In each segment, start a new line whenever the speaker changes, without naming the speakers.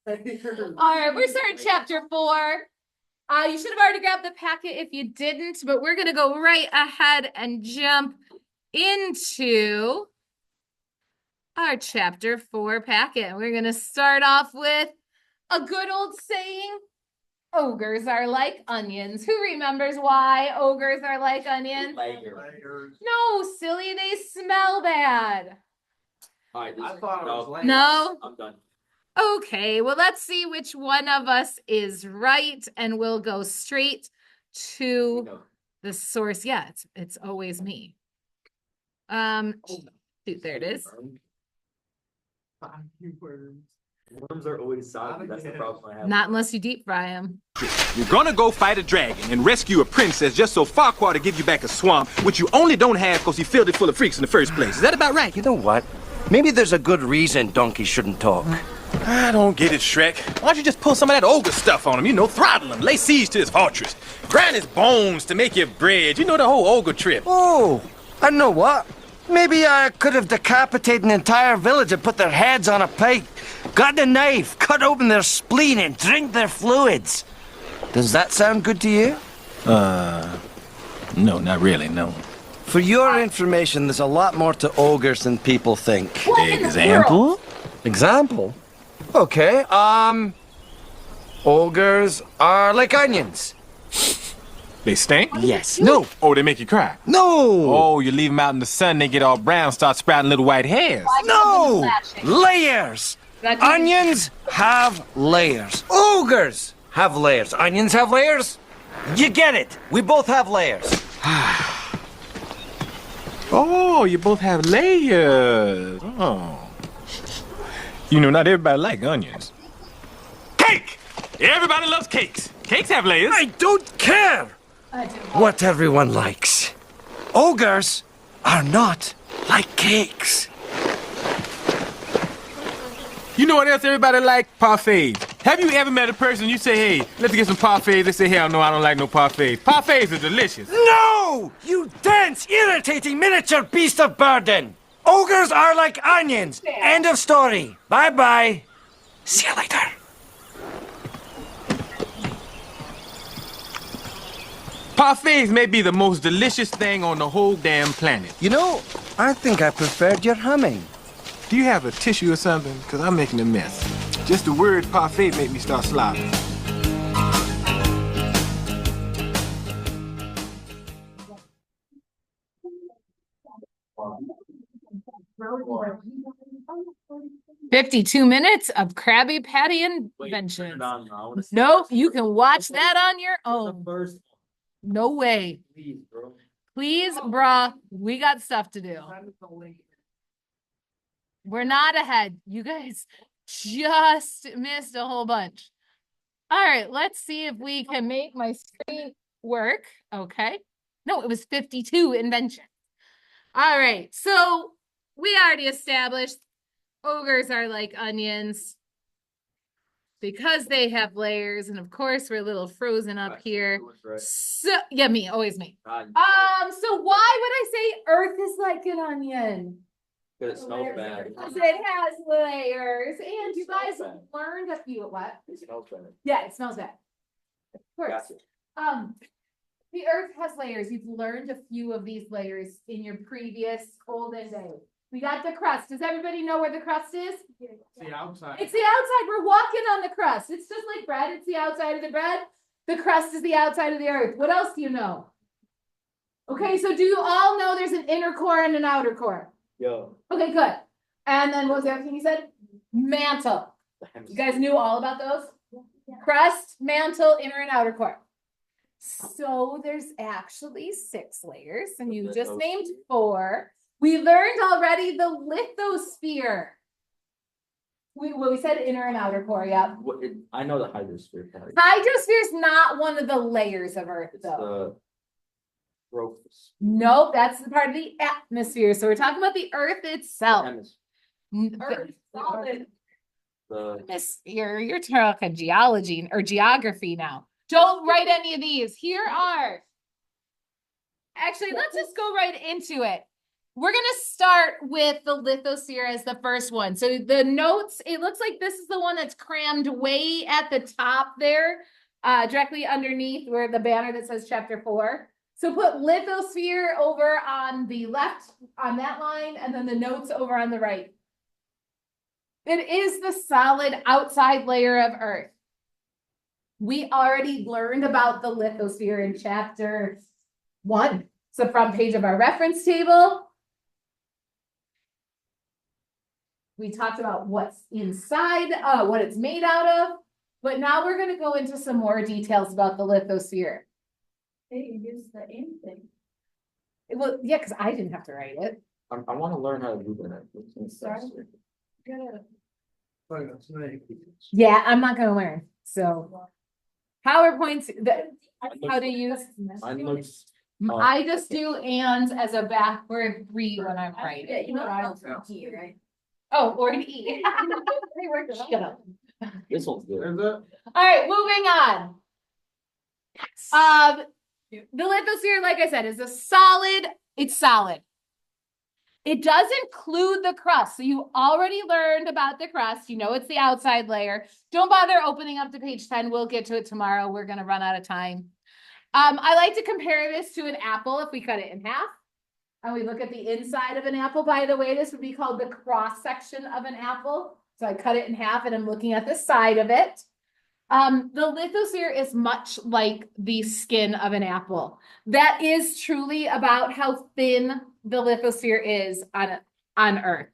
right, we're starting chapter 4. You should have already grabbed the packet if you didn't, but we're going to go right ahead and jump into our chapter 4 packet. We're going to start off with a good old saying, ogres are like onions. Who remembers why ogres are like onions?
Layers.
No, silly, they smell bad.
All right, I thought it was layers.
No?
I'm done.
Okay, well, let's see which one of us is right, and we'll go straight to the source. Yeah, it's always me. Shoot, there it is.
Worms are always soggy. That's the problem I have.
Not unless you deep fry them.
You're gonna go fight a dragon and rescue a princess just so Farquhar to give you back a swamp, which you only don't have because he filled it full of freaks in the first place. Is that about right?
You know what? Maybe there's a good reason donkeys shouldn't talk.
I don't get it, Shrek. Why don't you just pull some of that ogre stuff on him? You know, throttle him, lay siege to his fortress, grind his bones to make your bread. You know the whole ogre trip.
Oh, I know what. Maybe I could have decapitated an entire village and put their heads on a pike, got a knife, cut open their spleen and drink their fluids. Does that sound good to you?
No, not really, no.
For your information, there's a lot more to ogres than people think.
What in the
Example?
world?
Example? Okay, ogres are like onions.
They stink?
Yes. No.
Oh, they make you cry?
No.
Oh, you leave them out in the sun, they get all brown, start sprouting little white hairs.
No. Layers. Onions have layers. Ogres have layers. Onions have layers. You get it. We both have layers.
Oh, you both have layers. Oh. You know, not everybody like onions. Cake! Everybody loves cakes. Cakes have layers.
I don't care what everyone likes. Ogres are not like cakes.
You know what else everybody like? Parfaits. Have you ever met a person you say, hey, let's get some parfaits? They say, hell no, I don't like no parfaits. Parfaits are delicious.
No! You dense, irritating miniature beast of burden! Ogres are like onions. End of story. Bye-bye. See you later.
Parfaits may be the most delicious thing on the whole damn planet.
You know, I think I preferred your humming.
Do you have a tissue or something? Because I'm making a mess. Just the word parfait made me start slobbering.
"52 minutes of Krabby Patty inventions." Nope, you can watch that on your own. No way.
Please, bro.
Please, bruh, we got stuff to do. We're not ahead. You guys just missed a whole bunch. All right, let's see if we can make my screen work. Okay. No, it was 52 inventions. All right, so we already established ogres are like onions because they have layers, and of course we're a little frozen up here. So yeah, me, always me. So why would I say earth is like an onion?
Because it smells bad.
Because it has layers, and you guys learned a few. What?
It smells bad.
Yeah, it smells bad. Of course.
Gotcha.
The earth has layers. You've learned a few of these layers in your previous olden days. We got the crust. Does everybody know where the crust is?
The outside.
It's the outside. We're walking on the crust. It's just like bread. It's the outside of the bread. The crust is the outside of the earth. What else do you know? Okay, so do you all know there's an inner core and an outer core?
Yo.
Okay, good. And then what was the other thing you said? Mantle. You guys knew all about those? Crust, mantle, inner and outer core. So there's actually 6 layers, and you just named 4. We learned already the lithosphere. We said inner and outer core, yeah.
I know the hydrosphere.
Hydrosphere is not one of the layers of Earth,
It's
though.
the troposphere.
Nope, that's the part of the atmosphere. So we're talking about the Earth itself.
The
Atmosphere. You're talking geology or geography now. Don't write any of these. Here are. Actually, let's just go right into it. we're gonna start with the lithosphere as the first one. So the notes, it looks like this is the one that's crammed way at the top there, directly underneath where the banner that says chapter 4. So put lithosphere over on the left on that line, and then the notes over on the right. It is the solid outside layer of Earth. We already learned about the lithosphere in chapter 1. It's the front page of our reference table. We talked about what's inside, what it's made out of, but now we're going to go into some more details about the lithosphere.
Hey, use the ink thing.
Well, yeah, because I didn't have to write it.
I want to learn how to do that.
Sorry. Gotta.
Yeah, I'm not going to learn. So PowerPoint's how to use.
Mine looks,
I just do ands as a backward read when I'm
Yeah,
writing.
you know, I don't know, right?
Oh, or an E.
They worked it out.
Shut up.
this one's good.
All right, moving on. The lithosphere, like I said, is a solid. It's solid. It does include the crust. So you already learned about the crust. You know it's the outside layer. Don't bother opening up to page 10. We'll get to it tomorrow. We're going to run out of time. I like to compare this to an apple if we cut it in half. And we look at the inside of an apple. By the way, this would be called the cross section of an apple. So I cut it in half and I'm looking at the side of it. The lithosphere is much like the skin of an apple. That is truly about how thin the lithosphere is on Earth.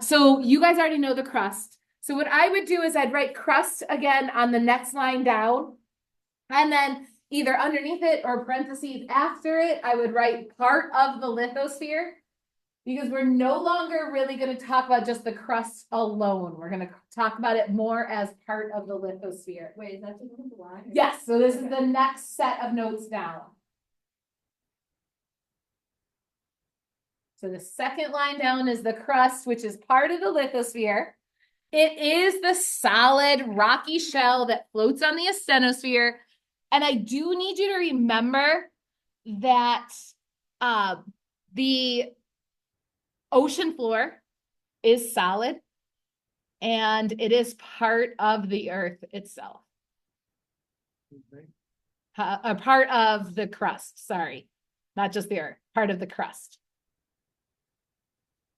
So you guys already know the crust. So what I would do is I'd write crust again on the next line down. And then either underneath it or parentheses after it, I would write part of the lithosphere. Because we're no longer really going to talk about just the crust alone. We're going to talk about it more as part of the lithosphere.
Wait, is that the line?
Yes, so this is the next set of notes down. So the second line down is the crust, which is part of the lithosphere. It is the solid rocky shell that floats on the asthenosphere. And I do need you to remember that the ocean floor is solid and it is part of the Earth itself. A part of the crust, sorry, not just the Earth, part of the crust.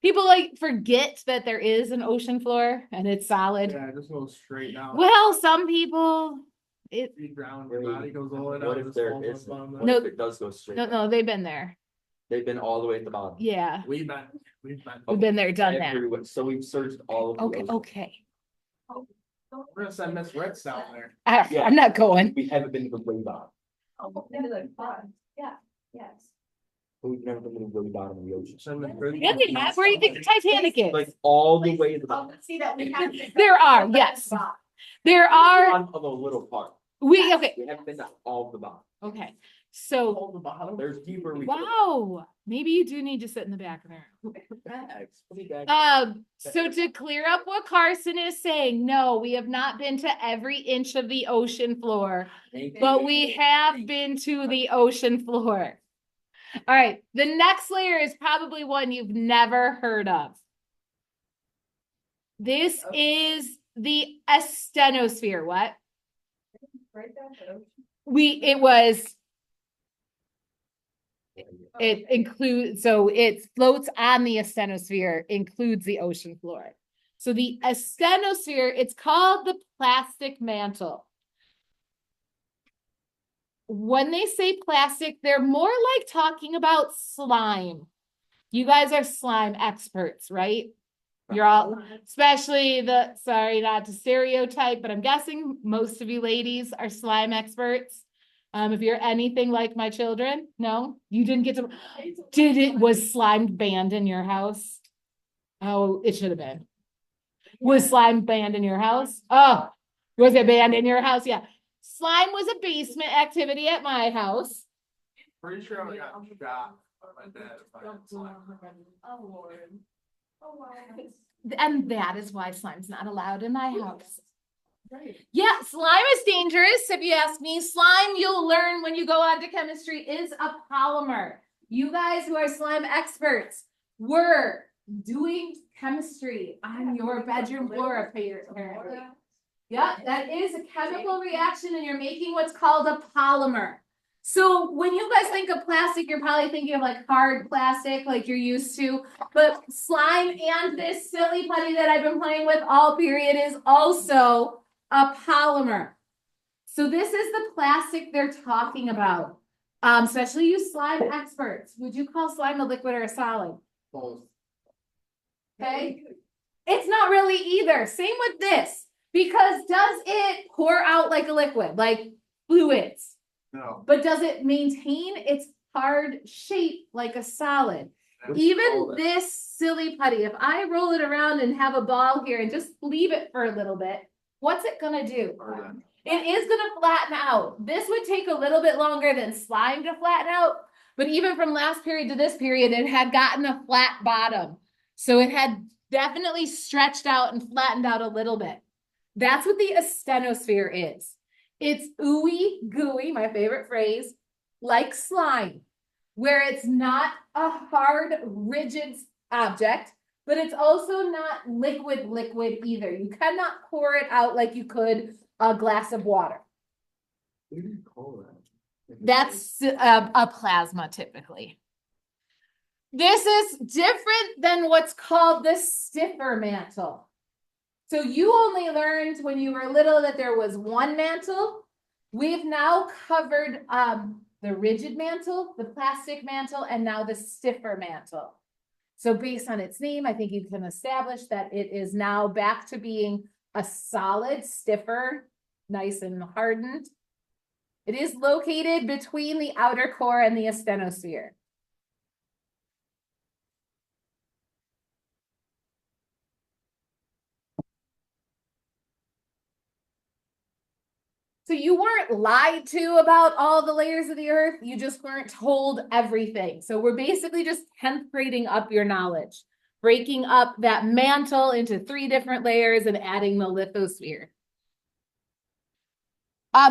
People like forget that there is an ocean floor and it's solid.
Yeah, just go straight down.
Well, some people,
You drown, your body goes all the way
What
down.
if there
just
isn't?
falls on
What
the-
No.
if it does go straight?
no, they've been there.
They've been all the way at the bottom.
Yeah,
We've been.
we've been there, done that.
Everywhere. So we've searched all of the
Okay,
oceans.
okay.
We're gonna send Miss Ritz down there.
Yeah.
I'm not going.
We haven't been to the way bottom.
Oh, into the front. Yeah, yes.
We've never been to the way bottom of the ocean.
Send Miss Ritz.
Yeah, we have. Where do you think the Titanic is?
Like all the way to the
Oh,
bottom.
see that we have.
There are, yes. There are,
Bottom of a little part.
okay,
We haven't been to all of the bottom.
okay. So,
Hold the bottom.
There's deeper.
wow, maybe you do need to sit in the back there.
Back.
So to clear up what Carson is saying, no, we have not been to every inch of the ocean floor, but we have been to the ocean floor. All right, the next layer is probably one you've never heard of. This is the asthenosphere. What?
Right down the ocean.
It includes, so it floats on the asthenosphere, includes the ocean floor. So the asthenosphere, it's called the plastic mantle. When they say plastic, they're more like talking about slime. You guys are slime experts, right? You're all, especially sorry, not to stereotype, but I'm guessing most of you ladies are slime experts. If you're anything like my children, no, you didn't get to, was slime banned in your house? Oh, it should have been. Was slime banned in your house? Oh, was it banned in your house? Yeah. Slime was a basement activity at my house.
Pretty sure I got shot by my dad. if I had slime.
Oh, Lord. Oh, wow.
And that is why slime's not allowed in my house.
Right.
Yeah, slime is dangerous. If you ask me, slime, you'll learn when you go on to chemistry, is a polymer. You guys who are slime experts, we're doing chemistry on your bedroom floor apparently. Yeah, that is a chemical reaction and you're making what's called a polymer. So when you guys think of plastic, you're probably thinking of like hard plastic like you're used to, but slime and this silly putty that I've been playing with all period is also a polymer. So this is the plastic they're talking about. Especially you slime experts. Would you call slime a liquid or a solid?
Both.
Okay. It's not really either. Same with this. Because does it pour out like a liquid, like fluids?
No.
But does it maintain its hard shape like a solid? Even this silly putty, if I roll it around and have a ball here and just leave it for a little bit, what's it gonna do? It is gonna flatten out. This would take a little bit longer than slime to flatten out, but even from last period to this period, it had gotten a flat bottom. So it had definitely stretched out and flattened out a little bit. That's what the asthenosphere is. It's ooey gooey, my favorite phrase, like slime, where it's not a hard, rigid object, but it's also not liquid either. You cannot pour it out like you could a glass of water.
What do you call that?
That's a plasma typically. This is different than what's called the stiffer mantle. So you only learned when you were little that there was one mantle. We've now covered the rigid mantle, the plastic mantle, and now the stiffer mantle. So based on its name, I think you can establish that it is now back to being a solid, stiffer, nice and hardened. It is located between the outer core and the asthenosphere. So you weren't lied to about all the layers of the earth. You just weren't told everything. So we're basically just 10th grading up your knowledge, breaking up that mantle into 3 different layers and adding the lithosphere.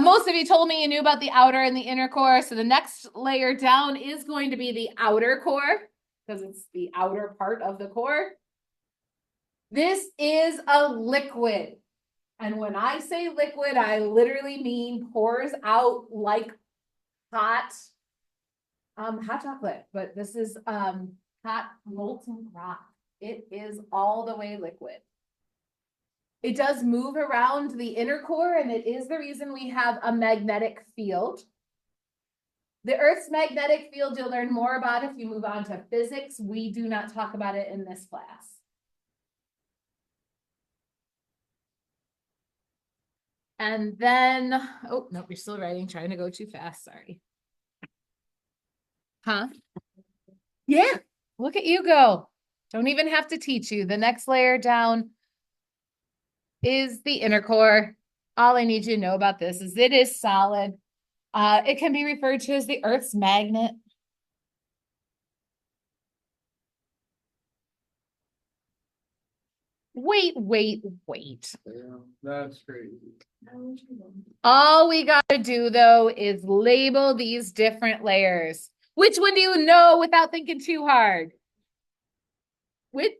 Most of you told me you knew about the outer and the inner core. So the next layer down is going to be the outer core because it's the outer part of the core. This is a liquid. And when I say liquid, I literally mean pours out like hot chocolate, but this is hot molten rock. It is all the way liquid. It does move around the inner core, and it is the reason we have a magnetic field. The Earth's magnetic field you'll learn more about if you move on to physics. We do not talk about it in this class. And then, oh, no, you're still writing, trying to go too fast, sorry. Huh? Yeah, look at you go. Don't even have to teach you. The next layer down is the inner core. All I need you to know about this is it is solid. It can be referred to as the Earth's magnet. Wait.
Yeah, that's crazy.
All we gotta do though is label these different layers. Which one do you know without thinking too hard?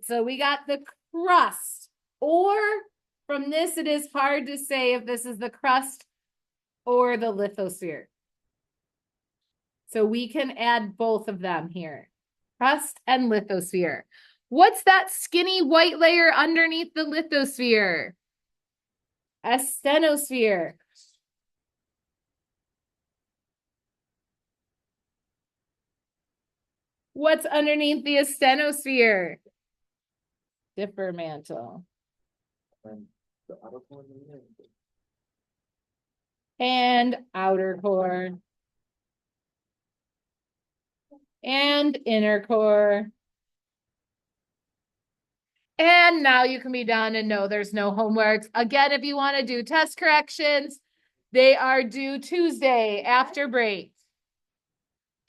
So we got the crust, or from this, it is hard to say if this is the crust or the lithosphere. So we can add both of them here, crust and lithosphere. What's that skinny white layer underneath the lithosphere? Asthenosphere. What's underneath the asthenosphere? Stiffer mantle. And outer core. And inner core. And now you can be done and know there's no homework. Again, if you want to do test corrections, they are due Tuesday after break.